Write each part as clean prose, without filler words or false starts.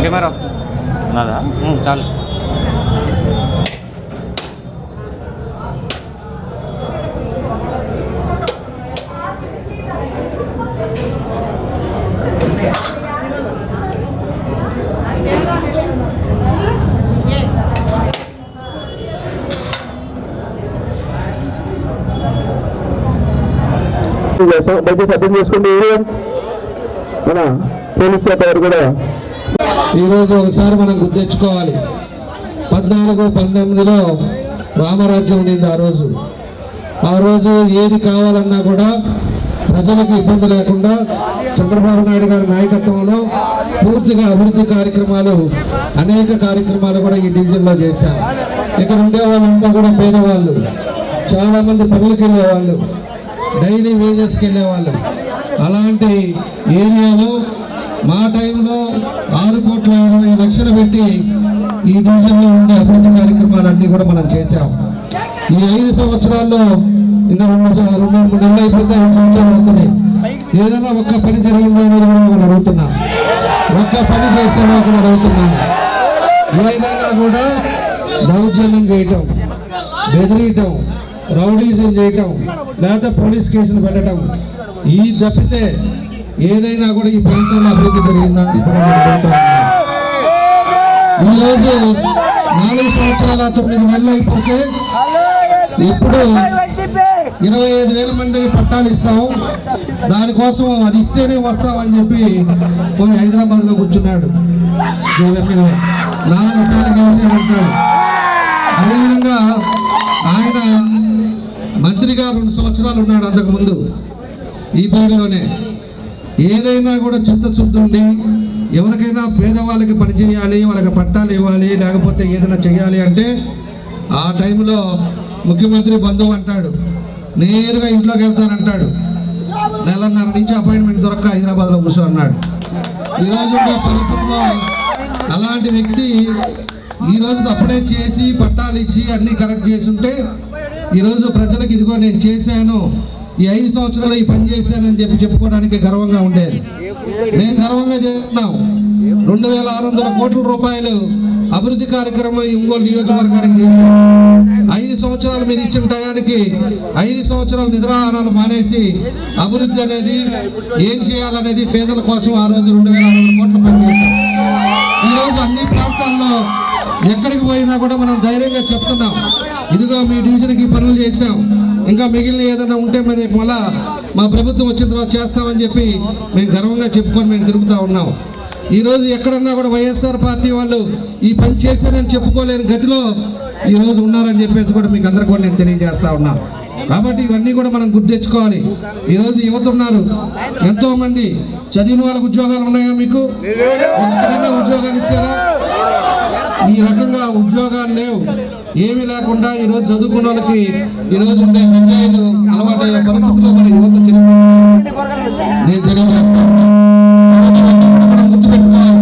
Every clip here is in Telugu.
కెమెరా వస్తుంది ఉన్నదా? చాలు. దయచేసి అర్థం చేసుకోండి. మన పోలీస్ శాఖ వారు కూడా ఈరోజు ఒకసారి మనం గుర్తించుకోవాలి. 14-19లో రామరాజ్యం ఉండింది. ఆ రోజు ఏది కావాలన్నా కూడా ప్రజలకు ఇబ్బంది లేకుండా చంద్రబాబు నాయుడు గారి నాయకత్వంలో పూర్తిగా అభివృద్ధి కార్యక్రమాలు, అనేక కార్యక్రమాలు కూడా ఈ డివిజన్లో చేశారు. ఇక్కడ ఉండే వాళ్ళంతా కూడా పేదవాళ్ళు, చాలామంది పనులకు వెళ్ళేవాళ్ళు, డైలీ వేజెస్కి వెళ్ళేవాళ్ళు. అలాంటి ఏరియాలో మా టైంలో 6,20,00,000 పెట్టి ఈ డివిజన్లో ఉండే అభివృద్ధి కార్యక్రమాలన్నీ కూడా మనం చేశాం. ఈ 5 సంవత్సరాల్లో ఇంకా 2-3 నెలలు అయిపోతే 5 సంవత్సరాలు అవుతుంది. ఏదైనా ఒక్క పని జరిగిందా అనేది కూడా మనం అడుగుతున్నాం. ఒక్క పని చేసేదా కూడా అడుగుతున్నాను. ఏదైనా కూడా దౌర్జన్యం చేయటం, బెదిరియటం, రౌడీజం చేయటం, లేదా పోలీస్ కేసులు పెట్టడం, ఈ తప్పితే ఏదైనా కూడా ఈ ప్రాంతంలో అభివృద్ధి జరిగిందా? ఈరోజు 4 సంవత్సరాల 9 నెలలు అయిపోతే ఇప్పుడు 25,000 మందిని పట్టాలు ఇస్తాము, దానికోసం అది ఇస్తేనే వస్తామని చెప్పి పోయి హైదరాబాద్లో కూర్చున్నాడు ఎమ్మెల్యే. 4 సార్లు గెలిచాడంటాడు. అదేవిధంగా ఆయన మంత్రిగా 2 సంవత్సరాలు ఉన్నాడు అంతకుముందు ఈ బోర్డులోనే. ఏదైనా కూడా చిత్తశుద్ధి ఉండి ఎవరికైనా పేదవాళ్ళకి పనిచేయాలి, వాళ్ళకి పట్టాలు ఇవ్వాలి, లేకపోతే ఏదైనా చేయాలి అంటే ఆ టైంలో ముఖ్యమంత్రి బంధువు అంటాడు, నేరుగా ఇంట్లోకి వెళ్తానంటాడు. 1.5 నుంచి అపాయింట్మెంట్ దొరక్క హైదరాబాద్లో కూర్చో అన్నాడు. ఈరోజు ఉండే పరిస్థితుల్లో అలాంటి వ్యక్తి ఈరోజు అప్పుడే చేసి పట్టాలు ఇచ్చి అన్నీ కరెక్ట్ చేసి ఉంటే ఈరోజు ప్రజలకు ఇదిగో నేను చేశాను, ఈ 5 సంవత్సరాలు ఈ పని చేశానని చెప్పుకోవడానికి గర్వంగా ఉండేది. మేము గర్వంగా చెప్తున్నాం. 2,600 కోట్ల రూపాయలు అభివృద్ధి కార్యక్రమం ఒంగోలు నియోజకవర్గానికి చేశాం. 5 సంవత్సరాలు మీరు ఇచ్చిన టయానికి 5 సంవత్సరాలు నిద్రాహారాలు మానేసి అభివృద్ధి అనేది ఏం చేయాలనేది పేదల కోసం ఆ రోజు 2,600 కోట్ల పని చేశాం. ఈరోజు అన్ని ప్రాంతాల్లో ఎక్కడికి పోయినా కూడా మనం ధైర్యంగా చెప్తున్నాం, ఇదిగో మీ డివిజన్కి పనులు చేశాం, ఇంకా మిగిలిన ఏదైనా ఉంటే మరి మళ్ళా మా ప్రభుత్వం వచ్చిన తర్వాత చేస్తామని చెప్పి మేము గర్వంగా చెప్పుకొని మేము తిరుగుతూ ఉన్నాం. ఈరోజు ఎక్కడన్నా కూడా వైఎస్ఆర్ పార్టీ వాళ్ళు ఈ పని చేశారని చెప్పుకోలేని గతిలో ఈరోజు ఉన్నారని చెప్పేసి కూడా మీకు అందరికీ కూడా నేను తెలియజేస్తా ఉన్నా. కాబట్టి ఇవన్నీ కూడా మనం గుర్తించుకోవాలి. ఈరోజు యువత ఉన్నారు, ఎంతోమంది చదివిన వాళ్ళకు ఉద్యోగాలు ఉన్నాయా? మీకు ఒక్కడన్నా ఉద్యోగాలు ఇచ్చారా? ఈ రకంగా ఉద్యోగాలు లేవు, ఏమీ లేకుండా ఈరోజు చదువుకున్న వాళ్ళకి ఈరోజు ఉండే గంజాయిలు అలవాటయ్యే పరిస్థితుల్లో మన యువత నేను తెలియజేస్తాను. మనం గుర్తుపెట్టుకోవాలి,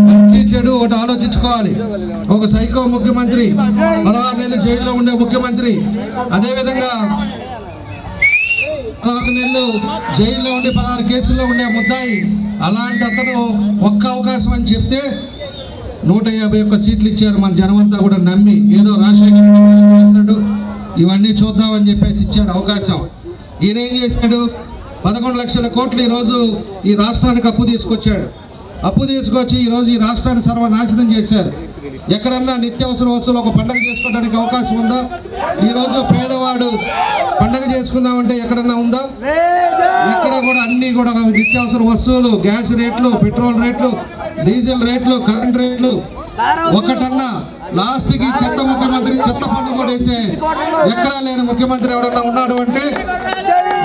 మంచి చెడు ఒకటి ఆలోచించుకోవాలి. ఒక సైకో ముఖ్యమంత్రి, 16 నెలలు జైల్లో ఉండే ముఖ్యమంత్రి, అదేవిధంగా 16 నెలలు జైల్లో ఉండి 16 కేసుల్లో ఉండే ముద్దాయి, అలాంటి అతను ఒక్క అవకాశం అని చెప్తే 151 సీట్లు ఇచ్చారు. మన జనమంతా కూడా నమ్మి ఏదో రాజశేఖర్ చేస్తాడు ఇవన్నీ చూద్దామని చెప్పేసి ఇచ్చారు అవకాశం. ఈయన ఏం చేశాడు? 11 లక్షల కోట్లు ఈరోజు ఈ రాష్ట్రానికి అప్పు తీసుకొచ్చాడు. అప్పు తీసుకొచ్చి ఈరోజు ఈ రాష్ట్రాన్ని సర్వనాశనం చేశారు. ఎక్కడన్నా నిత్యావసర వస్తువులు ఒక పండగ చేసుకోవడానికి అవకాశం ఉందా? ఈరోజు పేదవాడు పండగ చేసుకుందామంటే ఎక్కడన్నా ఉందా? ఎక్కడ కూడా అన్నీ కూడా నిత్యావసర వస్తువులు, గ్యాస్ రేట్లు, పెట్రోల్ రేట్లు, డీజిల్ రేట్లు, కరెంట్ రేట్లు ఒకటన్నా లాస్ట్కి చెత్త ముఖ్యమంత్రి చెత్త పన్ను కూడా ఇచ్చే ఎక్కడా లేని ముఖ్యమంత్రి ఎవడన్నా ఉన్నాడు అంటే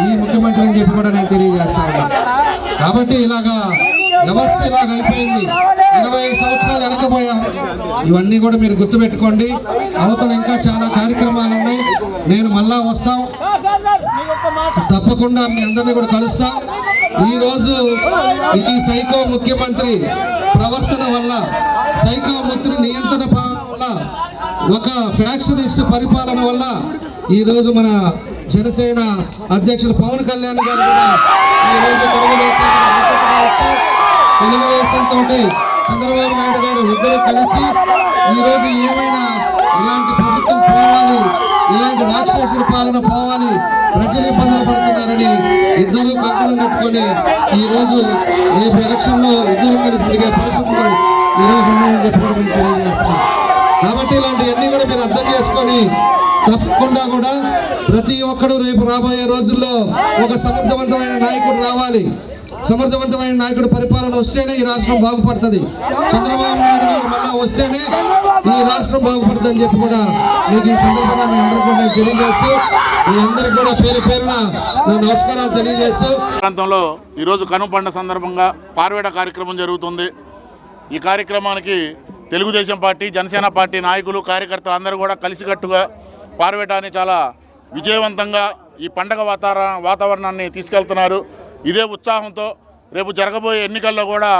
ఈ ముఖ్యమంత్రి అని చెప్పి కూడా నేను తెలియజేస్తా ఉన్నాను. కాబట్టి ఇలాగా వ్యవస్థ ఇలాగ అయిపోయింది. 25 సంవత్సరాలు వెనకపోయాం. ఇవన్నీ కూడా మీరు గుర్తుపెట్టుకోండి. అవతల ఇంకా చాలా కార్యక్రమాలు ఉన్నాయి. నేను మళ్ళా వస్తాం, తప్పకుండా మీ అందరినీ కూడా కలుస్తాం. ఈరోజు ఈ సైకో ముఖ్యమంత్రి ప్రవర్తన వల్ల, సైకో మంత్రి నియంత్రణ వల్ల, ఒక ఫ్యాక్షనిస్ట్ పరిపాలన వల్ల ఈరోజు మన జనసేన అధ్యక్షులు పవన్ కళ్యాణ్ గారు కూడా ఈరోజు తెలుగుదేశంతో చంద్రబాబు నాయుడు గారు ఇద్దరు కలిసి ఈరోజు ఏమైనా ఇలాంటి ప్రభుత్వం పోవాలి, ఇలాంటి రాక్షసుడి పాలన పోవాలి, ప్రజలు ఇబ్బందులు పడుతున్నారని ఇద్దరు కంకణం కట్టుకొని ఈరోజు రేపు ఎలక్షన్లో ఇద్దరు కలిసి తిరిగే పరిస్థితులు ఈరోజు ఉన్నాయని చెప్పి కూడా మేము తెలియజేస్తున్నాం. కాబట్టి ఇలాంటివన్నీ కూడా మీరు అర్థం చేసుకొని తప్పకుండా కూడా ప్రతి ఒక్కరు రేపు రాబోయే రోజుల్లో ఒక సమర్థవంతమైన నాయకుడు రావాలి. సమర్థవంతమైన నాయకుడు పరిపాలన వస్తేనే ఈ రాష్ట్రం బాగుపడుతుంది. చంద్రబాబు నాయుడు గారు మళ్ళా వస్తేనే ఈ రాష్ట్రం బాగుపడుతుంది అని చెప్పి కూడా మీకు ఈ సందర్భంగా మీ అందరూ కూడా తెలియజేస్తూ, మీ అందరికీ కూడా పేరు పేరున నా నమస్కారాలు తెలియజేస్తూ, ప్రాంతంలో ఈరోజు కనుమ పండుగ సందర్భంగా పార్వేట కార్యక్రమం జరుగుతుంది. ఈ కార్యక్రమానికి తెలుగుదేశం పార్టీ, జనసేన పార్టీ నాయకులు, కార్యకర్తలు అందరూ కూడా కలిసికట్టుగా పార్వేటాన్ని చాలా విజయవంతంగా ఈ పండగ వాతావరణాన్ని తీసుకెళ్తున్నారు. ఇదే ఉత్సాహంతో రేపు జరగబోయే ఎన్నికల్లో కూడా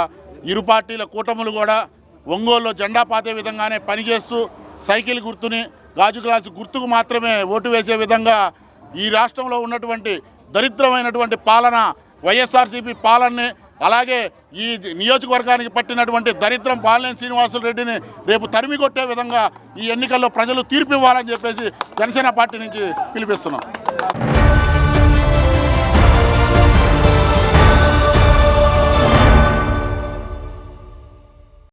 ఇరు పార్టీల కూటములు కూడా ఒంగోలులో జెండా పాతే విధంగానే పనిచేస్తూ సైకిల్ గుర్తుని, గాజు గ్లాసు గుర్తుకు మాత్రమే ఓటు వేసే విధంగా ఈ రాష్ట్రంలో ఉన్నటువంటి దరిద్రమైనటువంటి పాలన, వైఎస్ఆర్సీపీ పాలనని, అలాగే ఈ నియోజకవర్గానికి పట్టినటువంటి దరిద్రం బాలినేని శ్రీనివాసులు రెడ్డిని రేపు తరిమి కొట్టే విధంగా ఈ ఎన్నికల్లో ప్రజలు తీర్పు ఇవ్వాలని చెప్పేసి జనసేన పార్టీ నుంచి పిలిపిస్తున్నాం.